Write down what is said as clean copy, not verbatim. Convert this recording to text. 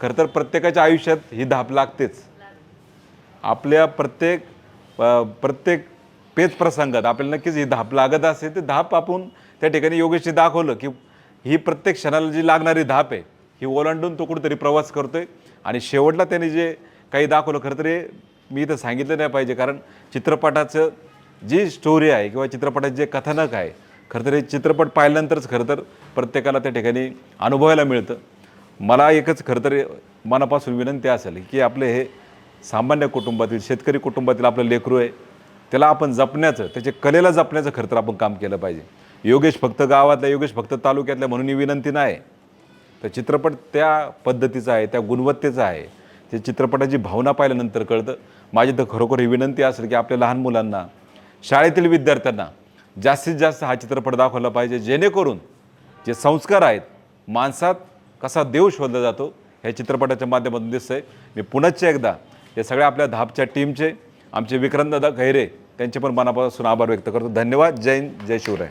खरं तर प्रत्येकाच्या आयुष्यात ही धाप लागतेच. आपल्या प्रत्येक पेच प्रसंगात आपल्याला नक्कीच ही धाप लागत असते. ते धाप आपण त्या ठिकाणी योगेशने दाखवलं की ही प्रत्येक क्षणाला जी लागणारी धाप आहे ही ओलांडून तो कुठेतरी प्रवास करतोय. आणि शेवटला त्याने जे काही दाखवलं खरं तर हे मी इथं सांगितलं नाही पाहिजे, कारण चित्रपटाचं जी स्टोरी आहे किंवा चित्रपटाचे जे कथानक आहे खरं तर हे चित्रपट पाहिल्यानंतरच खरं तर प्रत्येकाला त्या ठिकाणी अनुभवायला मिळतं. मला एकच खरं तर मनापासून विनंती असेल की आपले हे सामान्य कुटुंबातील शेतकरी कुटुंबातील आपलं लेकरू आहे, त्याला आपण जपण्याचं, त्याच्या कलेला जपण्याचं खरं तर आपण काम केलं पाहिजे. योगेश फक्त गावातला, योगेश फक्त तालुक्यातला म्हणून ही विनंती नाही. तर चित्रपट त्या पद्धतीचा आहे, त्या गुणवत्तेचा आहे. ते चित्रपटाची भावना पाहिल्यानंतर कळतं. माझी तर खरोखर ही विनंती असेल की आपल्या लहान मुलांना, शाळेतील विद्यार्थ्यांना जास्तीत जास्त हा चित्रपट दाखवला पाहिजे, जेणेकरून जे संस्कार आहेत, माणसात कसा देव शोधला जातो ह्या चित्रपटाच्या माध्यमातून दिसतंय. मी पुनश्च एकदा या सगळ्या आपल्या धापच्या टीमचे, आमचे विक्रमदादा खैरे त्यांचे पण मनापासून आभार व्यक्त करतो. धन्यवाद. जय हिंद, जय शिवराय.